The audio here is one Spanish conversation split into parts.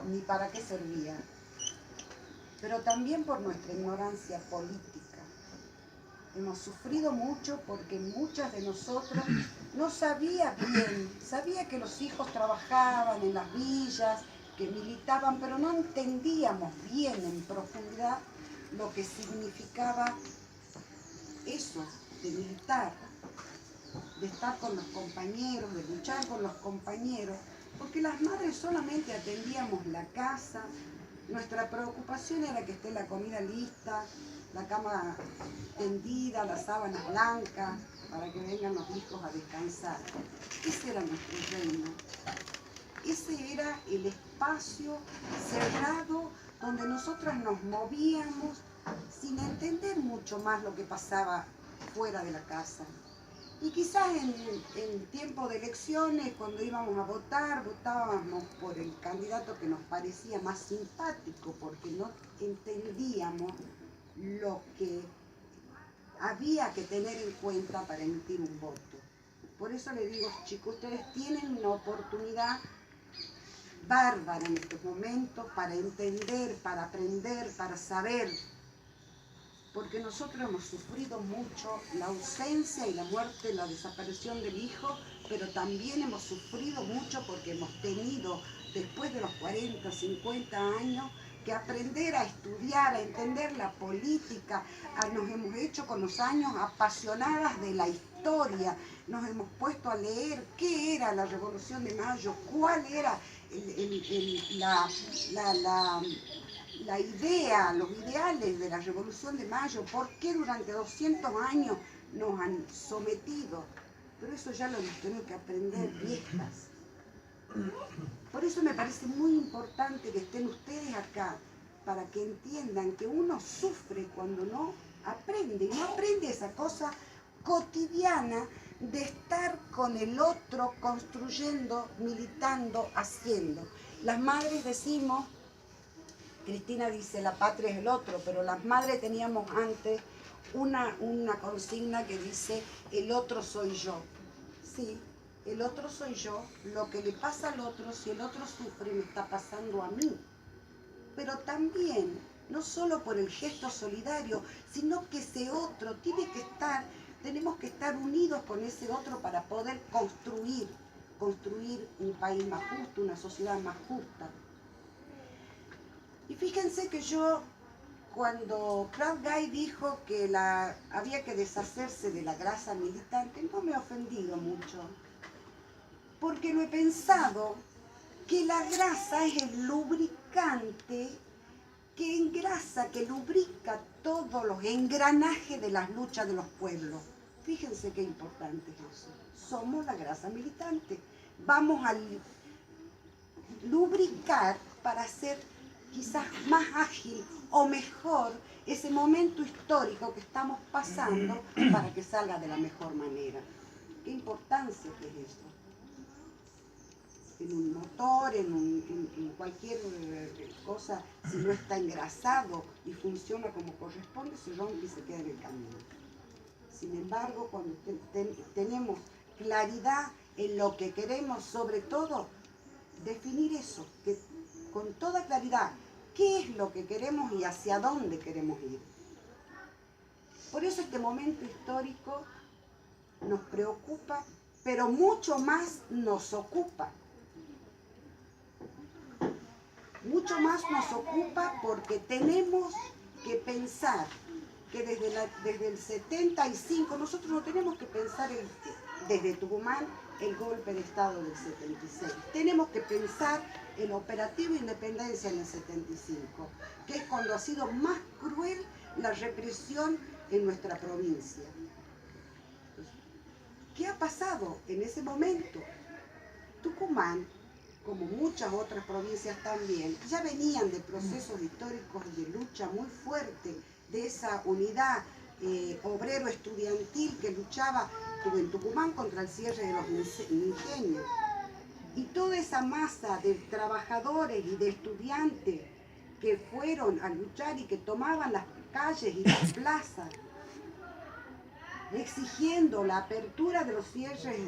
ni para qué servía, pero también por nuestra ignorancia política. Hemos sufrido mucho porque muchas de nosotros no sabía bien, sabía que los hijos trabajaban en las villas, que militaban, pero no entendíamos bien en profundidad lo que significaba eso de militar, de estar con los compañeros, de luchar con los compañeros, porque las madres solamente atendíamos la casa, nuestra preocupación era que esté la comida lista, la cama tendida, las sábanas blancas, para que vengan los hijos a descansar. Ese era nuestro reino. Ese era el espacio cerrado donde nosotras nos movíamos sin entender mucho más lo que pasaba fuera de la casa. Y quizás en tiempo de elecciones, cuando íbamos a votar, votábamos por el candidato que nos parecía más simpático, porque no entendíamos lo que había que tener en cuenta para emitir un voto. Por eso le digo, chicos, ustedes tienen una oportunidad bárbara en estos momentos para entender, para aprender, para saber, porque nosotros hemos sufrido mucho la ausencia y la muerte, la desaparición del hijo, pero también hemos sufrido mucho porque hemos tenido, después de los 40, 50 años, que aprender a estudiar, a entender la política. Nos hemos hecho con los años apasionadas de la historia, nos hemos puesto a leer qué era la Revolución de Mayo, cuál era la idea, los ideales de la Revolución de Mayo, por qué durante 200 años nos han sometido. Pero eso ya lo hemos tenido que aprender viejas. Por eso me parece muy importante que estén ustedes acá, para que entiendan que uno sufre cuando no aprende, y no aprende esa cosa cotidiana de estar con el otro, construyendo, militando, haciendo. Las madres decimos, Cristina dice, la patria es el otro, pero las madres teníamos antes una consigna que dice, el otro soy yo. Sí, el otro soy yo, lo que le pasa al otro, si el otro sufre, me está pasando a mí. Pero también, no solo por el gesto solidario, sino que ese otro tiene que estar, tenemos que estar unidos con ese otro para poder construir un país más justo, una sociedad más justa. Y fíjense que yo, cuando Kraft Guy dijo que había que deshacerse de la grasa militante, no me he ofendido mucho, porque lo he pensado que la grasa es el lubricante que engrasa, que lubrica todos los engranajes de las luchas de los pueblos. Fíjense qué importante es eso. Somos la grasa militante. Vamos a lubricar para hacer quizás más ágil o mejor ese momento histórico que estamos pasando para que salga de la mejor manera. ¿Qué importancia que es eso? En un motor, en cualquier cosa, si no está engrasado y funciona como corresponde, se rompe y se queda en el camino. Sin embargo, cuando tenemos claridad en lo que queremos, sobre todo, definir eso, que con toda claridad, qué es lo que queremos y hacia dónde queremos ir. Por eso este momento histórico nos preocupa, pero mucho más nos ocupa. Mucho más nos ocupa porque tenemos que pensar que desde el 75, nosotros no tenemos que pensar desde Tucumán el golpe de Estado del 76. Tenemos que pensar el operativo Independencia en el 75, que es cuando ha sido más cruel la represión en nuestra provincia. ¿Qué ha pasado en ese momento? Tucumán, como muchas otras provincias también, ya venían de procesos históricos de lucha muy fuerte, de esa unidad obrero-estudiantil que luchaba en Tucumán contra el cierre de los ingenios. Y toda esa masa de trabajadores y de estudiantes que fueron a luchar y que tomaban las calles y las plazas, exigiendo la apertura de los cierres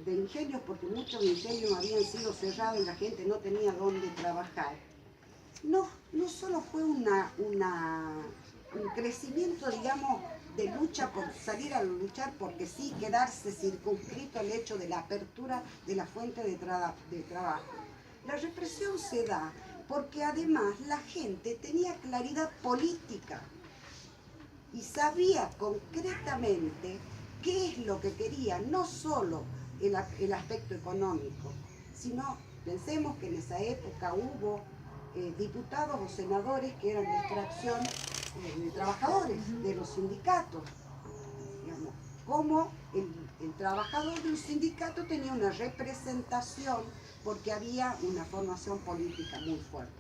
de ingenios, porque muchos ingenios habían sido cerrados y la gente no tenía dónde trabajar. No solo fue un crecimiento, digamos, de lucha por salir a luchar porque sí, quedarse circunscrito al hecho de la apertura de la fuente de trabajo. La represión se da porque además la gente tenía claridad política y sabía concretamente qué es lo que quería, no solo el aspecto económico, sino pensemos que en esa época hubo diputados o senadores que eran de extracción de trabajadores, de los sindicatos, digamos, como el trabajador de un sindicato tenía una representación porque había una formación política muy fuerte.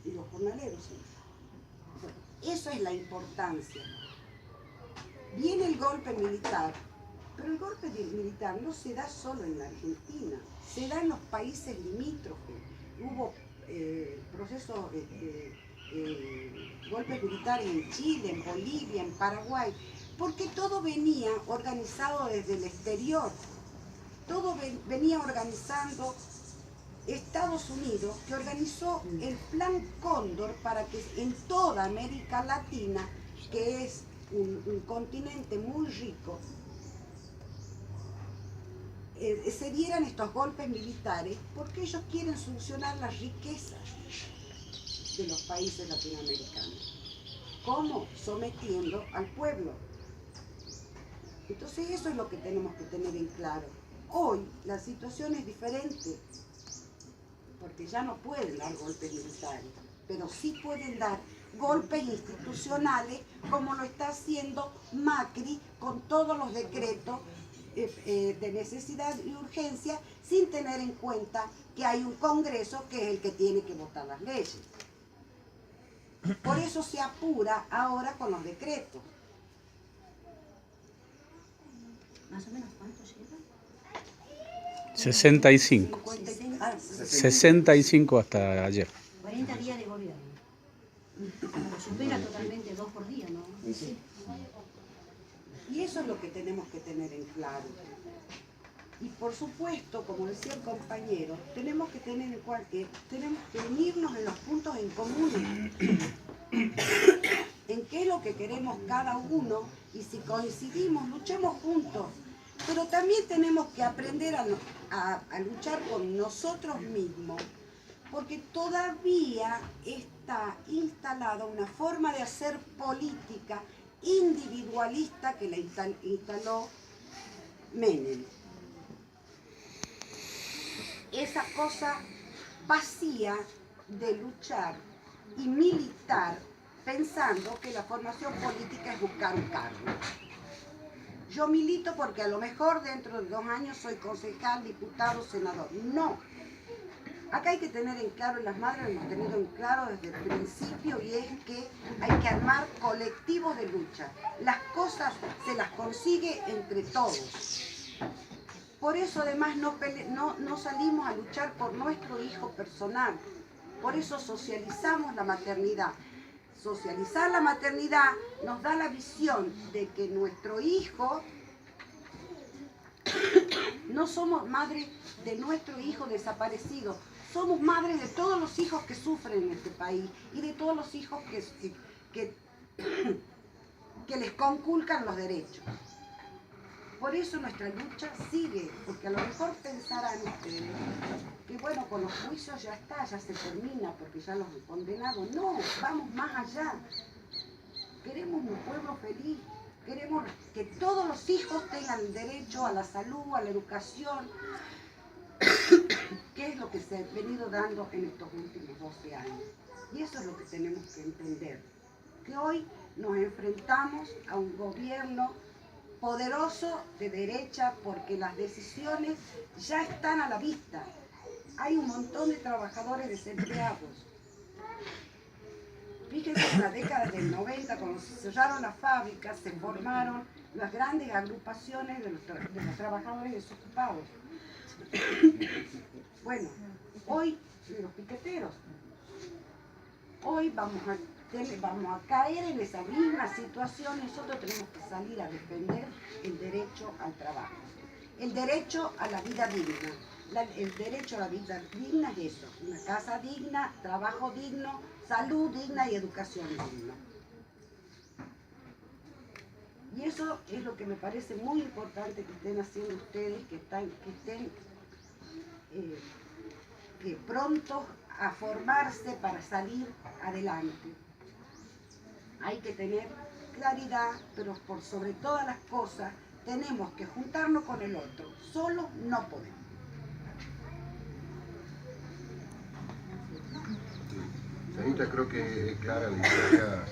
Y los jornaleros, sí. Bueno, eso es la importancia. Viene el golpe militar, pero el golpe militar no se da solo en la Argentina, se da en los países limítrofes. Hubo procesos, golpes militares en Chile, en Bolivia, en Paraguay, porque todo venía organizado desde el exterior, todo venía organizando Estados Unidos, que organizó el Plan Cóndor para que en toda América Latina, que es un continente muy rico, se dieran estos golpes militares porque ellos quieren solucionar las riquezas de los países latinoamericanos. ¿Cómo? Sometiendo al pueblo. Entonces eso es lo que tenemos que tener en claro. Hoy la situación es diferente, porque ya no pueden dar golpes militares, pero sí pueden dar golpes institucionales, como lo está haciendo Macri con todos los decretos de necesidad y urgencia, sin tener en cuenta que hay un Congreso que es el que tiene que votar las leyes. Por eso se apura ahora con los decretos. ¿Más o menos cuánto lleva? 65. 65 hasta ayer. 40 días de gobierno. Lo supera totalmente 2 por día, ¿no? Sí. Y eso es lo que tenemos que tener en claro. Y por supuesto, como decía el compañero, tenemos que tener en cuenta que tenemos que unirnos en los puntos en común. En qué es lo que queremos cada uno, y si coincidimos, luchemos juntos. Pero también tenemos que aprender a luchar con nosotros mismos, porque todavía está instalada una forma de hacer política individualista que la instaló Menem. Esa cosa vacía de luchar y militar pensando que la formación política es buscar un cargo. Yo milito porque a lo mejor dentro de 2 años soy concejal, diputado, senador. No. Acá hay que tener en claro, y las madres lo hemos tenido en claro desde el principio, y es que hay que armar colectivos de lucha. Las cosas se las consigue entre todos. Por eso además no salimos a luchar por nuestro hijo personal. Por eso socializamos la maternidad. Socializar la maternidad nos da la visión de que nuestro hijo, no somos madres de nuestro hijo desaparecido, somos madres de todos los hijos que sufren en este país y de todos los hijos que les conculcan los derechos. Por eso nuestra lucha sigue, porque a lo mejor pensarán ustedes que bueno, con los juicios ya está, ya se termina, porque ya los han condenado. No, vamos más allá. Queremos un pueblo feliz, queremos que todos los hijos tengan derecho a la salud, a la educación, que es lo que se ha venido dando en estos últimos 12 años. Y eso es lo que tenemos que entender, que hoy nos enfrentamos a un gobierno poderoso de derecha porque las decisiones ya están a la vista. Hay un montón de trabajadores desempleados. Fíjense, en la década del 90, cuando se cerraron las fábricas, se formaron las grandes agrupaciones de los trabajadores desocupados. Bueno, hoy los piqueteros. Hoy vamos a vamos a caer en esa misma situación. Nosotros tenemos que salir a defender el derecho al trabajo, el derecho a la vida digna. El derecho a la vida digna es eso: una casa digna, trabajo digno, salud digna y educación digna. Y eso es lo que me parece muy importante que estén haciendo ustedes, que estén prontos a formarse para salir adelante. Hay que tener claridad, pero por sobre todas las cosas tenemos que juntarnos con el otro. Solo no podemos. Sarita, creo que es clara la idea